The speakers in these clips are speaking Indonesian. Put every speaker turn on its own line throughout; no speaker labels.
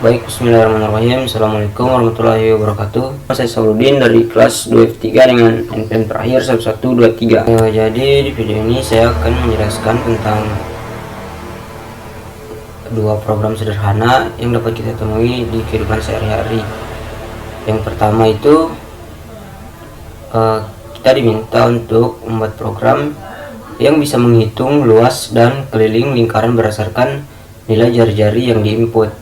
Baik, bismillahirrahmanirrahim. Assalamualaikum warahmatullahi wabarakatuh. Saya Saudin dari kelas 2F3 dengan NPM terakhir 1123. Jadi di video ini saya akan menjelaskan tentang dua program sederhana yang dapat kita temui di kehidupan sehari-hari. Yang pertama itu kita diminta untuk membuat program yang bisa menghitung luas dan keliling lingkaran berdasarkan nilai jari-jari yang diinput.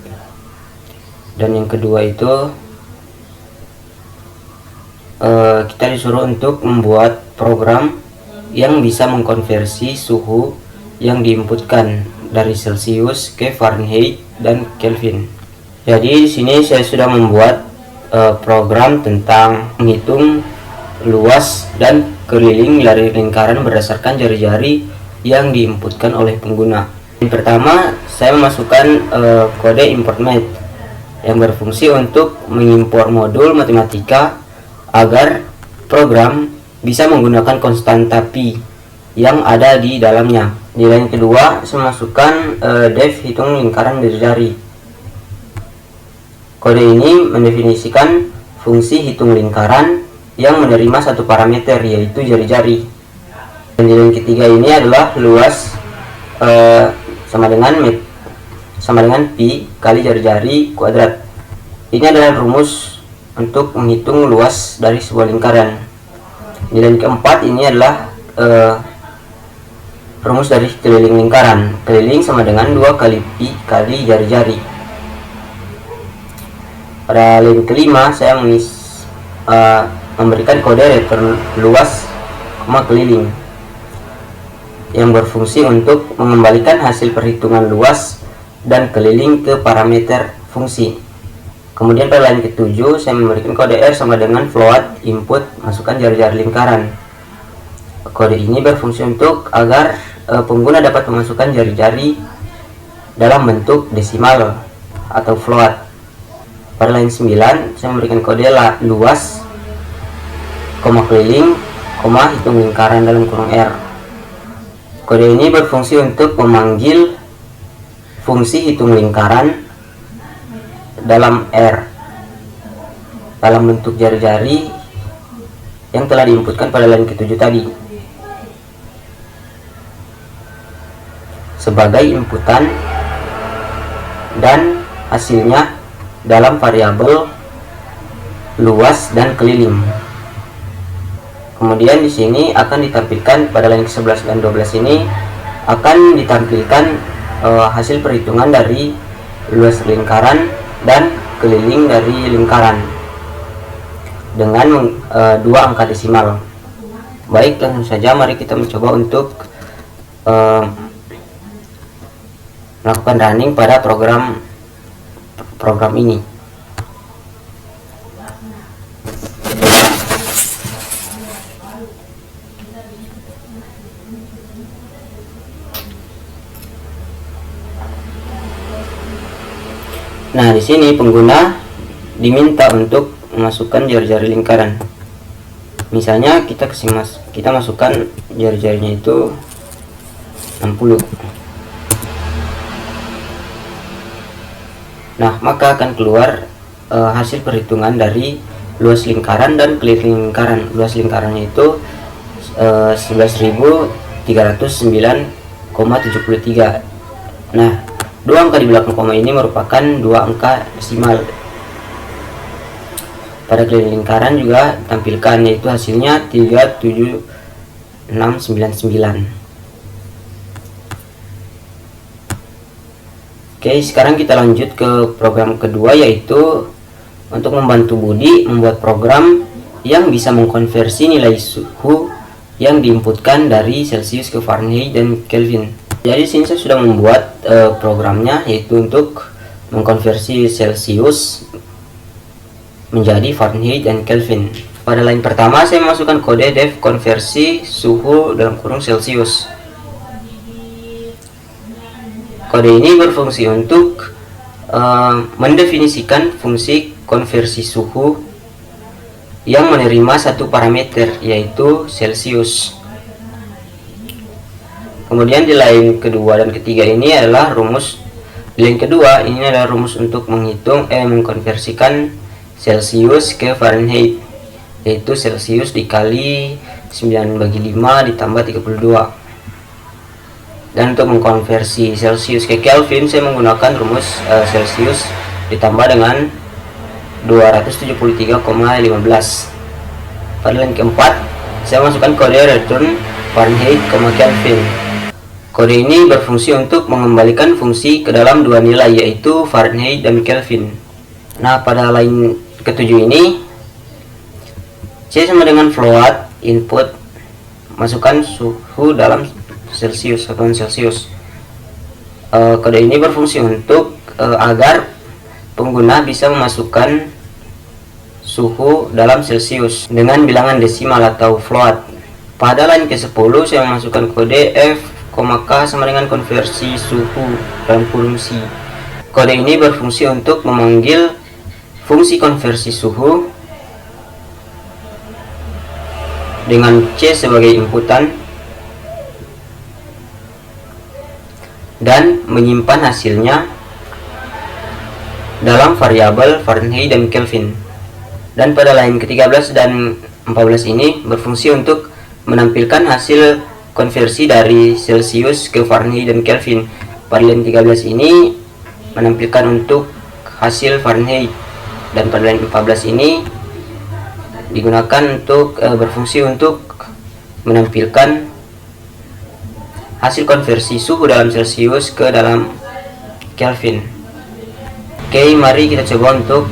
Dan yang kedua itu kita disuruh untuk membuat program yang bisa mengkonversi suhu yang diinputkan dari Celsius ke Fahrenheit dan Kelvin. Jadi di sini saya sudah membuat program tentang menghitung luas dan keliling dari lingkaran berdasarkan jari-jari yang diinputkan oleh pengguna. Yang pertama, saya memasukkan kode import math yang berfungsi untuk mengimpor modul matematika agar program bisa menggunakan konstanta pi yang ada di dalamnya. Di lain kedua, saya masukkan def hitung lingkaran jari-jari. Kode ini mendefinisikan fungsi hitung lingkaran yang menerima satu parameter, yaitu jari-jari. Dan di lain ketiga ini adalah luas sama dengan pi kali jari-jari kuadrat. Ini adalah rumus untuk menghitung luas dari sebuah lingkaran. Nilai keempat ini adalah rumus dari keliling lingkaran. Keliling sama dengan 2 kali pi kali jari-jari. Pada line kelima saya memberikan kode return luas, keliling yang berfungsi untuk mengembalikan hasil perhitungan luas dan keliling ke parameter fungsi. Kemudian pada line ketujuh saya memberikan kode R sama dengan float input masukkan jari-jari lingkaran. Kode ini berfungsi untuk agar pengguna dapat memasukkan jari-jari dalam bentuk desimal atau float. Pada line 9 saya memberikan kode luas, keliling, hitung lingkaran dalam kurung R. Kode ini berfungsi untuk memanggil fungsi hitung lingkaran dalam R dalam bentuk jari-jari yang telah diinputkan pada line ketujuh tadi sebagai inputan dan hasilnya dalam variabel luas dan keliling. Kemudian di sini akan ditampilkan pada line ke-11 dan 12 ini akan ditampilkan hasil perhitungan dari luas lingkaran dan keliling dari lingkaran dengan 2 angka desimal. Baik, langsung saja mari kita mencoba untuk melakukan running pada program ini. Nah, di sini pengguna diminta untuk memasukkan jari-jari lingkaran. Misalnya kita masukkan jari-jarinya itu 60. Nah, maka akan keluar hasil perhitungan dari luas lingkaran dan keliling lingkaran. Luas lingkarannya itu 11.309,73. Nah, 2 angka di belakang koma ini merupakan 2 angka desimal. Pada keliling lingkaran juga tampilkan, yaitu hasilnya 37699. Oke, sekarang kita lanjut ke program kedua, yaitu untuk membantu Budi membuat program yang bisa mengkonversi nilai suhu yang diinputkan dari Celsius ke Fahrenheit dan Kelvin. Jadi sini saya sudah membuat programnya, yaitu untuk mengkonversi Celsius menjadi Fahrenheit dan Kelvin. Pada line pertama saya masukkan kode def konversi suhu dalam kurung Celsius. Kode ini berfungsi untuk mendefinisikan fungsi konversi suhu yang menerima satu parameter, yaitu Celsius. Kemudian di line kedua dan ketiga ini adalah rumus Yang kedua, ini adalah rumus untuk mengkonversikan Celsius ke Fahrenheit, yaitu Celsius dikali 9/5 ditambah 32. Dan untuk mengkonversi Celsius ke Kelvin, saya menggunakan rumus Celsius ditambah dengan 273,15. Pada yang keempat, saya masukkan kode return Fahrenheit, Kelvin. Kode ini berfungsi untuk mengembalikan fungsi ke dalam dua nilai, yaitu Fahrenheit dan Kelvin. Nah, pada line ketujuh ini, C sama dengan float input, masukkan suhu dalam Celsius, satuan Celsius. Kode ini berfungsi untuk agar pengguna bisa memasukkan suhu dalam Celsius dengan bilangan desimal atau float. Pada line ke-10, saya memasukkan kode F, K sama dengan konversi suhu dalam kurung C. Kode ini berfungsi untuk memanggil fungsi konversi suhu dengan C sebagai inputan dan menyimpan hasilnya dalam variabel Fahrenheit dan Kelvin. Dan pada line ke-13 dan 14 ini berfungsi untuk menampilkan hasil konversi dari Celsius ke Fahrenheit dan Kelvin. Pada line 13 ini menampilkan untuk hasil Fahrenheit, dan pada line 14 ini digunakan untuk berfungsi untuk menampilkan hasil konversi suhu dalam Celsius ke dalam Kelvin. Oke, mari kita coba untuk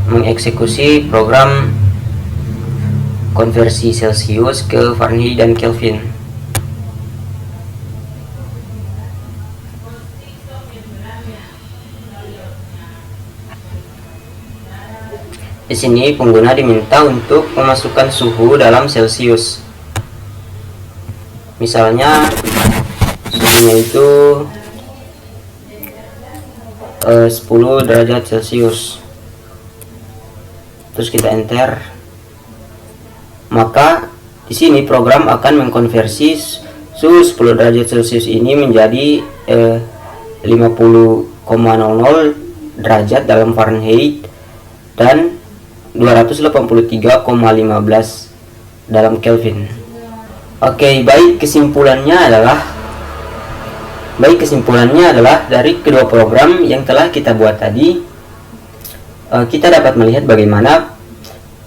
mengeksekusi program konversi Celsius ke Fahrenheit dan Kelvin. Di sini pengguna diminta untuk memasukkan suhu dalam Celsius. Misalnya suhunya itu 10 derajat Celcius. Terus kita enter. Maka di sini program akan mengkonversi suhu 10 derajat Celcius ini menjadi 50,00 derajat dalam Fahrenheit dan 283,15 dalam Kelvin. Oke, baik kesimpulannya adalah dari kedua program yang telah kita buat tadi, kita dapat melihat bagaimana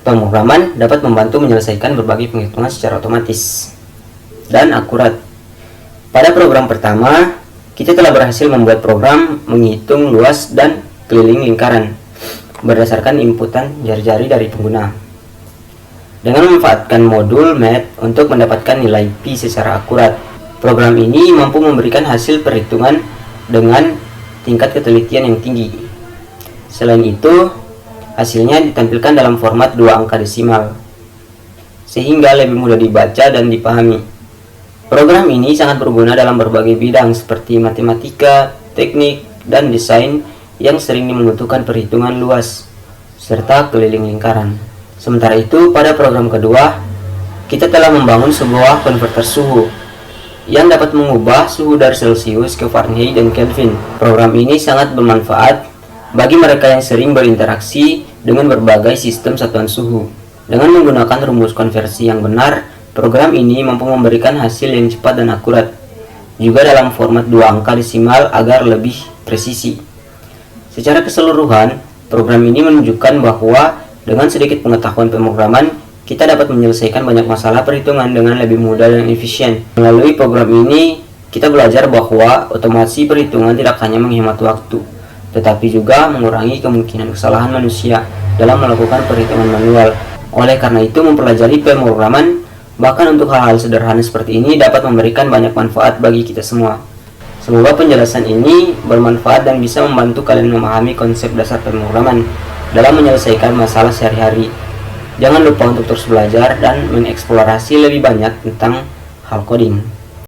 pemrograman dapat membantu menyelesaikan berbagai penghitungan secara otomatis dan akurat. Pada program pertama, kita telah berhasil membuat program menghitung luas dan keliling lingkaran berdasarkan inputan jari-jari dari pengguna. Dengan memanfaatkan modul math untuk mendapatkan nilai pi secara akurat, program ini mampu memberikan hasil perhitungan dengan tingkat ketelitian yang tinggi. Selain itu, hasilnya ditampilkan dalam format 2 angka desimal, sehingga lebih mudah dibaca dan dipahami. Program ini sangat berguna dalam berbagai bidang seperti matematika, teknik, dan desain yang sering membutuhkan perhitungan luas serta keliling lingkaran. Sementara itu, pada program kedua, kita telah membangun sebuah konverter suhu yang dapat mengubah suhu dari Celsius ke Fahrenheit dan Kelvin. Program ini sangat bermanfaat bagi mereka yang sering berinteraksi dengan berbagai sistem satuan suhu. Dengan menggunakan rumus konversi yang benar, program ini mampu memberikan hasil yang cepat dan akurat, juga dalam format 2 angka desimal agar lebih presisi. Secara keseluruhan, program ini menunjukkan bahwa dengan sedikit pengetahuan pemrograman, kita dapat menyelesaikan banyak masalah perhitungan dengan lebih mudah dan efisien. Melalui program ini, kita belajar bahwa otomasi perhitungan tidak hanya menghemat waktu, tetapi juga mengurangi kemungkinan kesalahan manusia dalam melakukan perhitungan manual. Oleh karena itu, mempelajari pemrograman, bahkan untuk hal-hal sederhana seperti ini, dapat memberikan banyak manfaat bagi kita semua. Semoga penjelasan ini bermanfaat dan bisa membantu kalian memahami konsep dasar pemrograman dalam menyelesaikan masalah sehari-hari. Jangan lupa untuk terus belajar dan mengeksplorasi lebih banyak tentang hal coding.